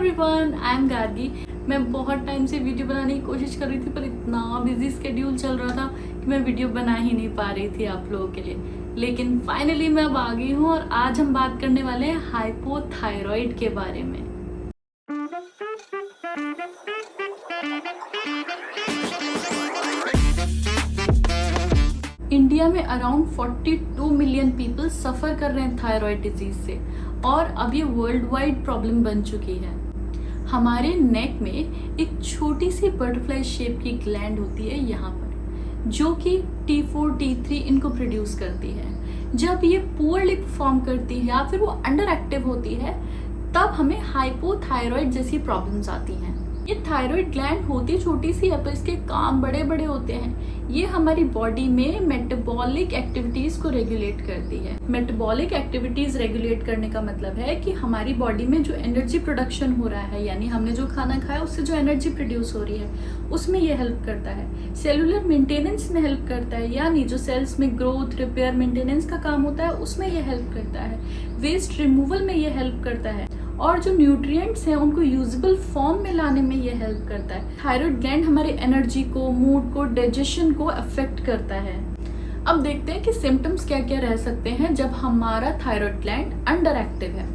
Everyone, I am Gargi. मैं बहुत time से वीडियो बनाने की कोशिश कर रही थी, पर इतना बिजी स्केड्यूल चल रहा था कि मैं वीडियो बना ही नहीं पा रही थी आप लोगों के लिए। लेकिन फाइनली मैं अब आ गई हूँ और आज हम बात करने वाले हैं हाइपोथायराइड के बारे में। इंडिया में अराउंड 42 मिलियन पीपल सफ़र कर रहे हैं थायराइड डिजीज से और अब ये वर्ल्ड वाइड प्रॉब्लम बन चुकी है। हमारे नेक में एक छोटी सी बटरफ्लाई शेप की ग्लैंड होती है यहाँ पर, जो कि T4 T3 इनको प्रोड्यूस करती है। जब ये पुअरली परफॉर्म करती है या फिर वो अंडर एक्टिव होती है, तब हमें हाइपोथायराइड जैसी प्रॉब्लम्स आती हैं। ये थायराइड ग्लैंड होती छोटी सी है, पर इसके काम बड़े बड़े होते हैं। ये हमारी बॉडी में मेटाबॉलिक एक्टिविटीज को रेगुलेट करती है। मेटाबॉलिक एक्टिविटीज रेगुलेट करने का मतलब है कि हमारी बॉडी में जो एनर्जी प्रोडक्शन हो रहा है, यानी हमने जो खाना खाया उससे जो एनर्जी प्रोड्यूस हो रही है, उसमें ये हेल्प करता है। सेलुलर मेंटेनेंस में हेल्प करता है, यानी जो सेल्स में ग्रोथ, रिपेयर, मेंटेनेंस का काम होता है उसमें ये हेल्प करता है। वेस्ट रिमूवल में ये हेल्प करता है और जो न्यूट्रिएंट्स हैं उनको यूजेबल फॉर्म में लाने में ये हेल्प करता है। थायराइड ग्लैंड हमारे एनर्जी को, मूड को, डाइजेशन को अफेक्ट करता है। अब देखते हैं कि सिम्टम्स क्या क्या रह सकते हैं जब हमारा थायराइड ग्लैंड अंडर एक्टिव है।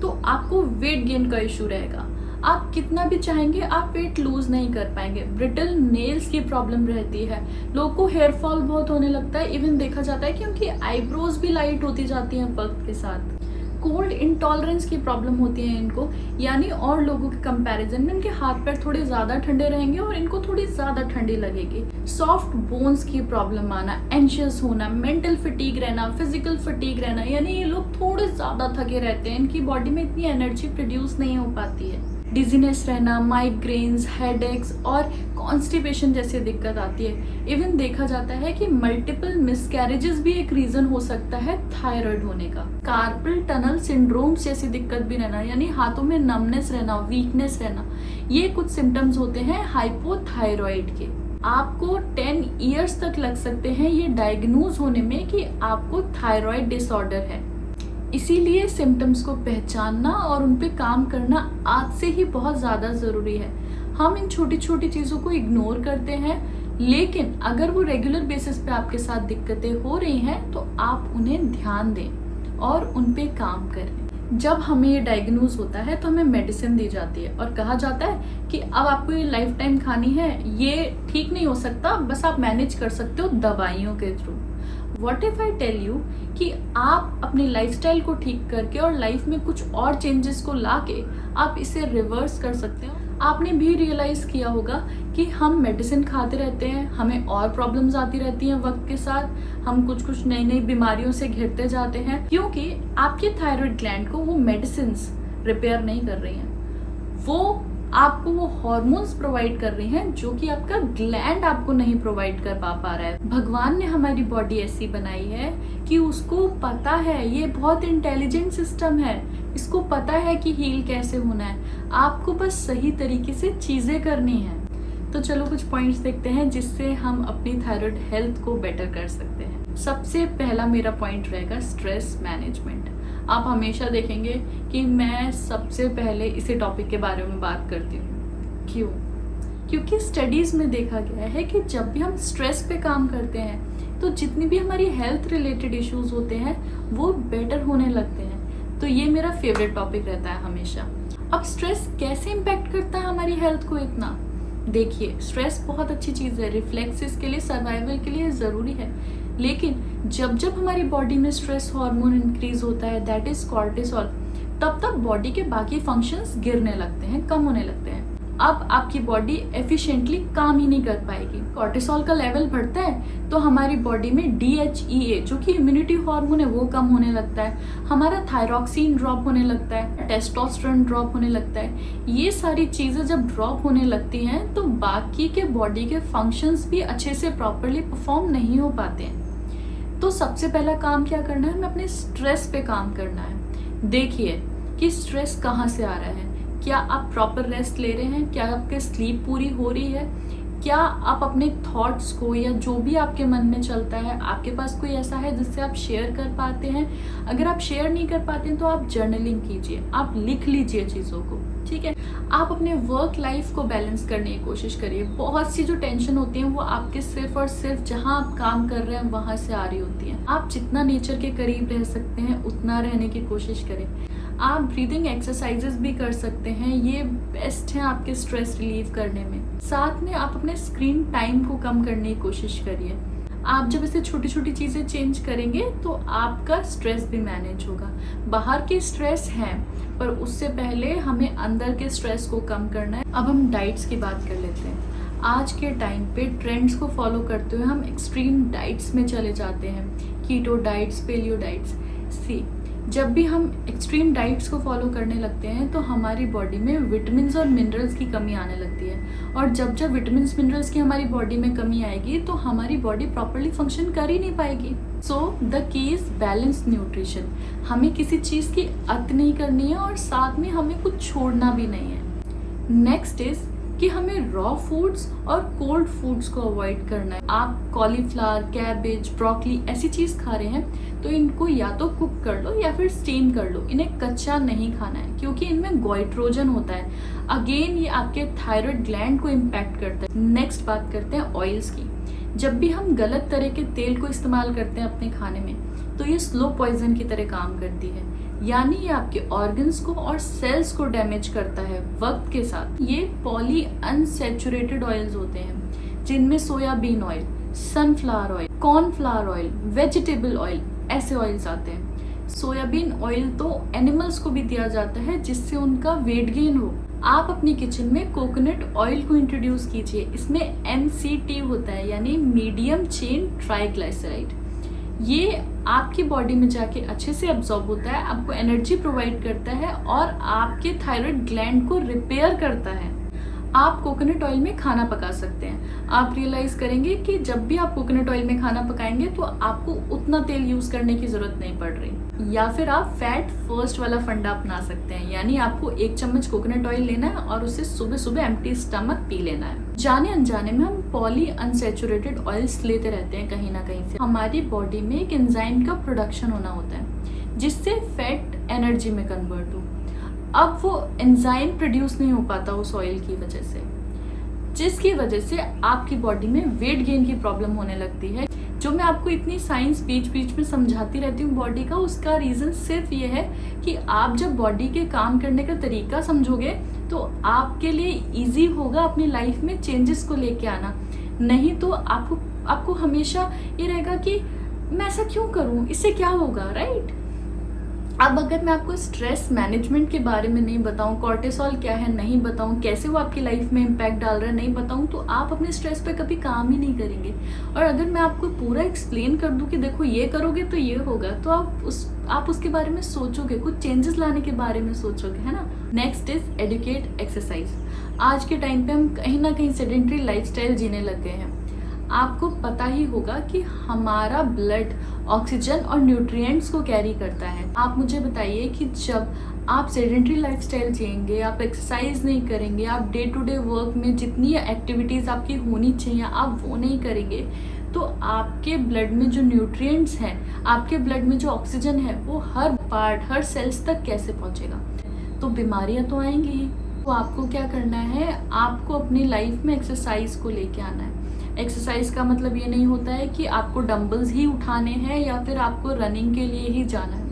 तो आपको वेट गेन का इशू रहेगा। आप कितना भी चाहेंगे आप वेट लूज नहीं कर पाएंगे। ब्रिटल नेल्स की प्रॉब्लम रहती है। लोगों को हेयर फॉल बहुत होने लगता है। इवन देखा जाता है कि उनकी आईब्रोज भी लाइट होती जाती हैं वक्त के साथ। कोल्ड इंटॉलरेंस की प्रॉब्लम होती है इनको, यानी और लोगों के कंपैरिजन में इनके हाथ पैर थोड़े ज़्यादा ठंडे रहेंगे और इनको थोड़ी ज़्यादा ठंडी लगेगी। सॉफ्ट बोन्स की प्रॉब्लम आना, एंशियस होना, मेंटल फटीग रहना, फिजिकल फटीग रहना, यानी ये लोग थोड़े ज़्यादा थके रहते हैं। इनकी बॉडी में इतनी एनर्जी प्रोड्यूस नहीं हो पाती है। डिजीनेस रहना, माइग्रेन्स, हेडेक्स और कॉन्स्टिपेशन जैसी दिक्कत आती है। इवन देखा जाता है कि मल्टीपल मिसकैरेजेस भी एक रीजन हो सकता है थायराइड होने का। कार्पल टनल सिंड्रोम्स जैसी दिक्कत भी रहना, यानी हाथों में नमनेस रहना, वीकनेस रहना, ये कुछ सिम्टम्स होते हैं हाइपोथायराइड के। आपको 10 इयर्स तक लग सकते हैं ये डायग्नोज होने में कि आपको थायराइड डिसऑर्डर है। इसीलिए सिम्टम्स को पहचानना और उन पे काम करना आज से ही बहुत ज़्यादा ज़रूरी है। हम इन छोटी छोटी चीज़ों को इग्नोर करते हैं, लेकिन अगर वो रेगुलर बेसिस पे आपके साथ दिक्कतें हो रही हैं तो आप उन्हें ध्यान दें और उन पे काम करें। जब हमें ये डायग्नोज होता है तो हमें मेडिसिन दी जाती है और कहा जाता है कि अब आपको ये लाइफ टाइम खानी है, ये ठीक नहीं हो सकता, बस आप मैनेज कर सकते हो दवाइयों के through. What if I tell you कि आप अपनी लाइफस्टाइल को ठीक करके और लाइफ में कुछ और चेंजेस को लाके आप इसे रिवर्स कर सकते हो। आपने भी रियलाइज किया होगा कि हम मेडिसिन खाते रहते हैं, हमें और प्रॉब्लम्स आती रहती हैं वक्त के साथ, हम कुछ नई नई बीमारियों से घिरते जाते हैं, क्योंकि आपके थायराइड ग्लैंड को वो मेडिसिन रिपेयर नहीं कर रही हैं। वो आपको वो हार्मोन्स प्रोवाइड कर रही हैं जो कि आपका ग्लैंड आपको नहीं प्रोवाइड कर पा रहा है। भगवान ने हमारी बॉडी ऐसी बनाई है कि उसको पता है, ये बहुत इंटेलिजेंट सिस्टम है, इसको पता है कि हील कैसे होना है। आपको बस सही तरीके से चीज़ें करनी है। तो चलो कुछ पॉइंट्स देखते हैं जिससे हम अपनी थायराइड हेल्थ को बेटर कर सकते हैं। सबसे पहला मेरा पॉइंट रहेगा स्ट्रेस मैनेजमेंट। आप हमेशा देखेंगे कि मैं सबसे पहले इसी टॉपिक के बारे में बात करती हूँ। क्यों? क्योंकि स्टडीज़ में देखा गया है कि जब भी हम स्ट्रेस पे काम करते हैं तो जितनी भी हमारी हेल्थ रिलेटेड इश्यूज होते हैं वो बेटर होने लगते हैं। तो ये मेरा फेवरेट टॉपिक रहता है हमेशा। अब स्ट्रेस कैसे इम्पैक्ट करता है हमारी हेल्थ को इतना? देखिए, स्ट्रेस बहुत अच्छी चीज़ है, रिफ्लेक्सेस के लिए, सर्वाइवल के लिए ज़रूरी है। लेकिन जब जब हमारी बॉडी में स्ट्रेस हार्मोन इंक्रीज होता है, दैट इज कॉर्टिसोल, तब तब बॉडी के बाकी फंक्शंस गिरने लगते हैं, कम होने लगते हैं। अब आपकी बॉडी एफिशिएंटली काम ही नहीं कर पाएगी। कॉर्टिसोल का लेवल बढ़ता है तो हमारी बॉडी में DHEA जो कि इम्यूनिटी हार्मोन है वो कम होने लगता है, हमारा थायरॉक्सिन ड्रॉप होने लगता है, टेस्टोस्टेरोन ड्रॉप होने लगता है। ये सारी चीज़ें जब ड्रॉप होने लगती हैं तो बाकी के बॉडी के फंक्शंस भी अच्छे से प्रॉपरली परफॉर्म नहीं हो पाते हैं। तो सबसे पहला काम क्या करना है, हमें अपने स्ट्रेस पे काम करना है। देखिए कि स्ट्रेस कहाँ से आ रहा है। क्या आप प्रॉपर रेस्ट ले रहे हैं? क्या आपकी स्लीप पूरी हो रही है? क्या आप अपने थॉट्स को या जो भी आपके मन में चलता है, आपके पास कोई ऐसा है जिससे आप शेयर कर पाते हैं? अगर आप शेयर नहीं कर पाते हैं तो आप जर्नलिंग कीजिए, आप लिख लीजिए चीज़ों को। ठीक है। आप अपने वर्क लाइफ को बैलेंस करने की कोशिश करिए। बहुत सी जो टेंशन होती है वो आपके सिर्फ और सिर्फ जहाँ आप काम कर रहे हैं वहाँ से आ रही होती है। आप जितना नेचर के करीब रह सकते हैं उतना रहने की कोशिश करें। आप ब्रीदिंग एक्सरसाइजेस भी कर सकते हैं, ये बेस्ट है आपके स्ट्रेस रिलीव करने में। साथ में आप अपने स्क्रीन टाइम को कम करने की कोशिश करिए। आप जब ऐसे छोटी छोटी चीज़ें चेंज करेंगे तो आपका स्ट्रेस भी मैनेज होगा। बाहर के स्ट्रेस हैं, पर उससे पहले हमें अंदर के स्ट्रेस को कम करना है। अब हम डाइट्स की बात कर लेते हैं। आज के टाइम पे ट्रेंड्स को फॉलो करते हुए हम एक्सट्रीम डाइट्स में चले जाते हैं, कीटो डाइट्स, पेलियो डाइट्स। जब भी हम एक्सट्रीम डाइट्स को फॉलो करने लगते हैं तो हमारी बॉडी में विटामिन्स और मिनरल्स की कमी आने लगती है, और जब जब विटामिन्स मिनरल्स की हमारी बॉडी में कमी आएगी तो हमारी बॉडी प्रॉपर्ली फंक्शन कर ही नहीं पाएगी। So the key is balance nutrition. हमें किसी चीज़ की अत नहीं करनी है और साथ में हमें कुछ छोड़ना भी नहीं है। नेक्स्ट इज कि हमें रॉ फूड्स और कोल्ड फूड्स को अवॉइड करना है। आप कॉलीफ्लावर, कैबेज, ब्रोकली ऐसी चीज़ खा रहे हैं तो इनको या तो कुक कर लो या फिर स्टीम कर लो। इन्हें कच्चा नहीं खाना है क्योंकि इनमें गोइट्रोजन होता है। अगेन ये आपके थायराइड ग्लैंड को इम्पैक्ट करता है। नेक्स्ट बात करते हैं ऑयल्स की। जब भी हम गलत तरह के तेल को इस्तेमाल करते हैं अपने खाने में तो ये स्लो पॉइजन की तरह काम करती है, यानी ये आपके ऑर्गन्स को और सेल्स को डैमेज करता है वक्त के साथ। ये पॉली अनसैचुरेटेड ऑयल्स होते हैं जिनमें soybean oil, sunflower oil, cornflour oil, vegetable oil ऐसे ऑयल्स आते हैं। सोयाबीन ऑयल तो एनिमल्स को भी दिया जाता है जिससे उनका वेट गेन हो। आप अपनी किचन में कोकोनट ऑयल को इंट्रोड्यूस कीजिए। इसमें MCT होता है, यानी मीडियम चेन ट्राइग्लिसराइड। ये आपकी बॉडी में जाके अच्छे से एब्जॉर्ब होता है, आपको एनर्जी प्रोवाइड करता है और आपके थायराइड ग्लैंड को रिपेयर करता है। आप कोकोनट ऑयल में खाना पका सकते हैं। आप रियलाइज करेंगे कि जब भी आप कोकोनट ऑयल में खाना पकाएंगे तो आपको उतना तेल यूज करने की जरूरत नहीं पड़ रही। या फिर आप फैट फर्स्ट वाला फंडा अपना सकते हैं, यानी आपको 1 चम्मच कोकोनट ऑयल लेना है और उसे सुबह सुबह एम्प्टी स्टमक पी लेना है। जाने अनजाने में हम पॉली अनसैचुरेटेड ऑयल्स लेते रहते हैं कहीं ना कहीं से। हमारी बॉडी में एक एंजाइम का प्रोडक्शन होना होता है जिससे फैट एनर्जी में कन्वर्ट हो। अब वो एंजाइम प्रोड्यूस नहीं हो पाता उस ऑयल की वजह से, जिसकी वजह से आपकी बॉडी में वेट गेन की प्रॉब्लम होने लगती है। जो मैं आपको इतनी साइंस बीच बीच में समझाती रहती हूँ बॉडी का, उसका रीज़न सिर्फ ये है कि आप जब बॉडी के काम करने का तरीका समझोगे तो आपके लिए इजी होगा अपनी लाइफ में चेंजेस को लेके आना। नहीं तो आपको हमेशा ये रहेगा कि मैं ऐसा क्यों करूँ, इससे क्या होगा, राइट। अब अगर मैं आपको स्ट्रेस मैनेजमेंट के बारे में नहीं बताऊं, कॉर्टिसोल क्या है नहीं बताऊं, कैसे वो आपकी लाइफ में इम्पैक्ट डाल रहा है नहीं बताऊं, तो आप अपने स्ट्रेस पे कभी काम ही नहीं करेंगे। और अगर मैं आपको पूरा एक्सप्लेन कर दूं कि देखो ये करोगे तो ये होगा, तो आप उसके बारे में सोचोगे, कुछ चेंजेस लाने के बारे में सोचोगे, है ना। Next is educate exercise. आज के टाइम पे हम कहीं ना कहीं सेडेंटरी लाइफस्टाइल जीने लग गए हैं। आपको पता ही होगा कि हमारा ब्लड ऑक्सीजन और न्यूट्रिएंट्स को कैरी करता है। आप मुझे बताइए कि जब आप सेडेंटरी लाइफस्टाइल जिएंगे, आप एक्सरसाइज नहीं करेंगे, आप डे टू डे वर्क में जितनी एक्टिविटीज़ आपकी होनी चाहिए आप वो नहीं करेंगे, तो आपके ब्लड में जो न्यूट्रिएंट्स हैं, आपके ब्लड में जो ऑक्सीजन है, वो हर पार्ट, हर सेल्स तक कैसे पहुँचेगा। तो बीमारियाँ तो आएंगी ही। तो आपको क्या करना है, आपको अपनी लाइफ में एक्सरसाइज को लेके आना है। एक्सरसाइज का मतलब ये नहीं होता है कि आपको डंबल्स ही उठाने हैं या फिर आपको रनिंग के लिए ही जाना है।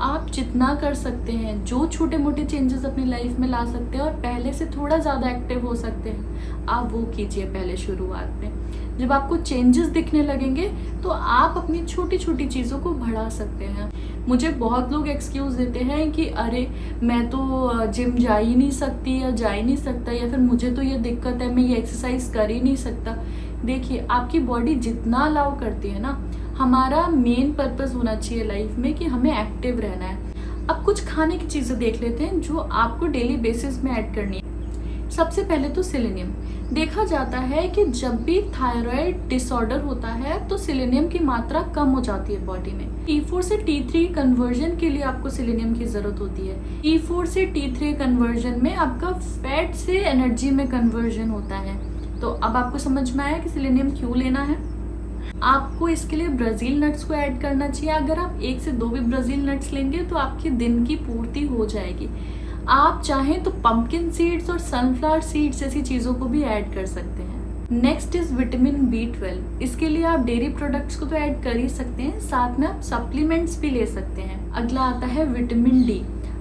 आप जितना कर सकते हैं, जो छोटे मोटे चेंजेस अपनी लाइफ में ला सकते हैं और पहले से थोड़ा ज़्यादा एक्टिव हो सकते हैं, आप वो कीजिए पहले शुरुआत में। जब आपको चेंजेस दिखने लगेंगे तो आप अपनी छोटी छोटी चीज़ों को बढ़ा सकते हैं। मुझे बहुत लोग एक्सक्यूज़ देते हैं कि अरे मैं तो जिम जा ही नहीं सकती या जा ही नहीं सकता, या फिर मुझे तो ये दिक्कत है, मैं ये एक्सरसाइज कर ही नहीं सकता। देखिए, आपकी बॉडी जितना अलाउ करती है ना, हमारा मेन पर्पस होना चाहिए लाइफ में कि हमें एक्टिव रहना है। अब कुछ खाने की चीज़ें देख लेते हैं जो आपको डेली बेसिस में ऐड करनी है। सबसे पहले तो सेलेनियम। देखा जाता है कि जब भी थायराइड डिसऑर्डर होता है तो सेलेनियम की मात्रा कम हो जाती है बॉडी में। T4 से T3 कन्वर्जन के लिए आपको सेलेनियम की जरूरत होती है। T4 से T3 कन्वर्जन में आपका फैट से एनर्जी में कन्वर्जन होता है। तो अब आपको समझ में आया कि सेलेनियम क्यों लेना है। आपको इसके लिए ब्राज़ील नट्स को ऐड करना चाहिए। अगर आप 1 से 2 भी ब्राज़ील नट्स लेंगे तो आपके दिन की पूर्ति हो जाएगी। आप चाहें तो पंपकिन सीड्स और सनफ्लावर सीड्स जैसी चीज़ों को भी ऐड कर सकते हैं। Next is vitamin B12। इसके लिए आप डेयरी प्रोडक्ट्स को तो ऐड कर ही सकते हैं, साथ में आप सप्लीमेंट्स भी ले सकते हैं। अगला आता है विटामिन D।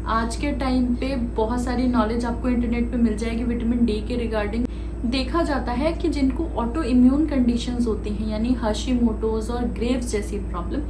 आज के टाइम पे बहुत सारी नॉलेज आपको इंटरनेट पे मिल जाएगी विटामिन D के रिगार्डिंग। देखा जाता है कि जिनको ऑटो इम्यून कंडीशंस होती हैं, यानी हाशिमोटोज और ग्रेव्स जैसी प्रॉब्लम,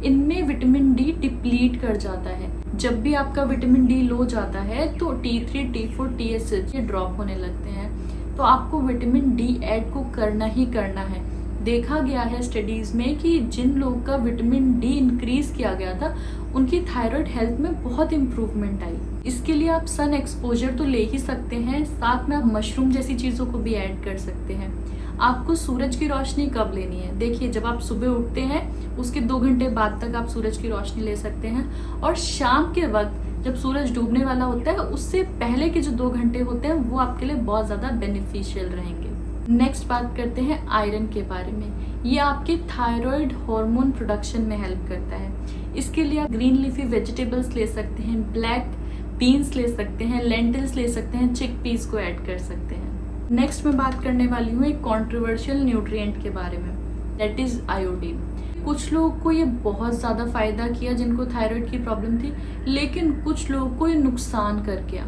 इनमें विटामिन D डिप्लीट कर जाता है। जब भी आपका विटामिन D लो जाता है तो T3, T4, TSH ये ड्रॉप होने लगते हैं। तो आपको विटामिन D ऐड को करना ही करना है। देखा गया है स्टडीज़ में कि जिन लोगों का विटामिन D इंक्रीज किया गया था, उनकी थायराइड हेल्थ में बहुत इम्प्रूवमेंट आई। इसके लिए आप सन एक्सपोजर तो ले ही सकते हैं, साथ में आप मशरूम जैसी चीज़ों को भी ऐड कर सकते हैं। आपको सूरज की रोशनी कब लेनी है? देखिए, जब आप सुबह उठते हैं उसके 2 घंटे बाद तक आप सूरज की रोशनी ले सकते हैं, और शाम के वक्त जब सूरज डूबने वाला होता है उससे पहले के जो 2 घंटे होते हैं वो आपके लिए बहुत ज़्यादा बेनिफिशियल रहेंगे। नेक्स्ट बात करते हैं आयरन के बारे में। ये आपके थायराइड हार्मोन प्रोडक्शन में हेल्प करता है। इसके लिए आप ग्रीन लीफी वेजिटेबल्स ले सकते हैं, ब्लैक बीन्स ले सकते हैं, लेंटिल्स ले सकते हैं, चिक पीस को ऐड कर सकते हैं। नेक्स्ट मैं बात करने वाली हूँ एक कॉन्ट्रोवर्शियल न्यूट्रिएंट के बारे में, दैट इज आयोडीन। कुछ लोगों को ये बहुत ज़्यादा फायदा किया जिनको थायराइड की प्रॉब्लम थी, लेकिन कुछ लोगों को ये नुकसान कर गया।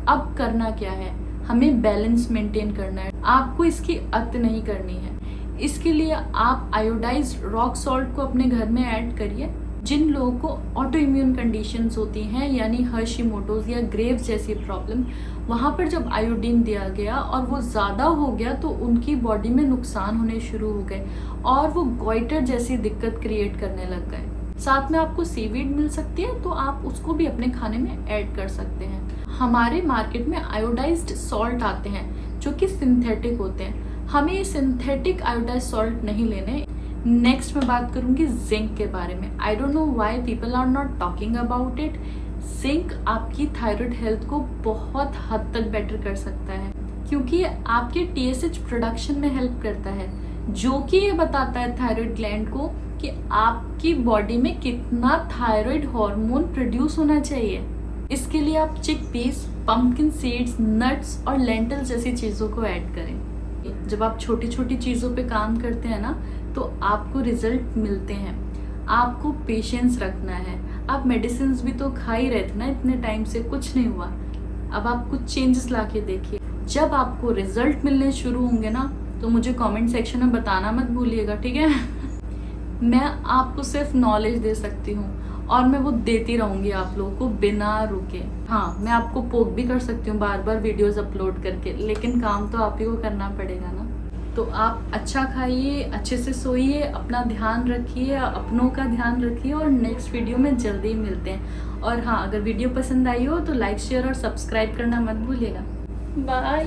अब करना क्या है? हमें बैलेंस मेंटेन करना है, आपको इसकी अत नहीं करनी है। इसके लिए आप आयोडाइज्ड रॉक सॉल्ट को अपने घर में ऐड करिए। जिन लोगों को ऑटो इम्यून कंडीशंस होती हैं, यानी हाशिमोटोज या ग्रेव्स जैसी प्रॉब्लम, वहाँ पर जब आयोडीन दिया गया और वो ज़्यादा हो गया तो उनकी बॉडी में नुकसान होने शुरू हो गए और वो गॉइटर जैसी दिक्कत क्रिएट करने लग गए। साथ में आपको सीवीड मिल सकती है, तो आप उसको भी अपने खाने में ऐड कर सकते हैं। हमारे मार्केट में आयोडाइज्ड सॉल्ट आते हैं जो कि सिंथेटिक होते हैं। हमें ये सिंथेटिक आयोडाइज्ड सॉल्ट नहीं लेने। नेक्स्ट मैं बात करूंगी जिंक के बारे में। I don't know why people are not talking about it. Zinc आपकी थायराइड हेल्थ को बहुत हद तक बेटर कर सकता है, क्योंकि ये आपके TSH प्रोडक्शन में हेल्प करता है, जो कि ये बताता है थायराइड ग्लैंड को कि आपकी बॉडी में कितना थायराइड हार्मोन प्रोड्यूस होना चाहिए। इसके लिए आप चिक पीस, पंपकिन सीड्स, नट्स और लेंटिल्स जैसी चीज़ों को ऐड करें। जब आप छोटी छोटी चीज़ों पे काम करते हैं ना, तो आपको रिजल्ट मिलते हैं। आपको पेशेंस रखना है। आप मेडिसिन भी तो खा ही रहे थे ना इतने टाइम से, कुछ नहीं हुआ। अब आप कुछ चेंजेस ला के देखिए। जब आपको रिजल्ट मिलने शुरू होंगे ना, तो मुझे कमेंट सेक्शन में बताना मत भूलिएगा, ठीक है? मैं आपको सिर्फ नॉलेज दे सकती हूँ और मैं वो देती रहूँगी आप लोगों को बिना रुके। हाँ, मैं आपको पोक भी कर सकती हूँ बार बार वीडियोस अपलोड करके, लेकिन काम तो आप ही को करना पड़ेगा ना। तो आप अच्छा खाइए, अच्छे से सोइए, अपना ध्यान रखिए, अपनों का ध्यान रखिए, और नेक्स्ट वीडियो में जल्दी ही मिलते हैं। और हाँ, अगर वीडियो पसंद आई हो तो लाइक, शेयर और सब्सक्राइब करना मत भूलिएगा। बाय।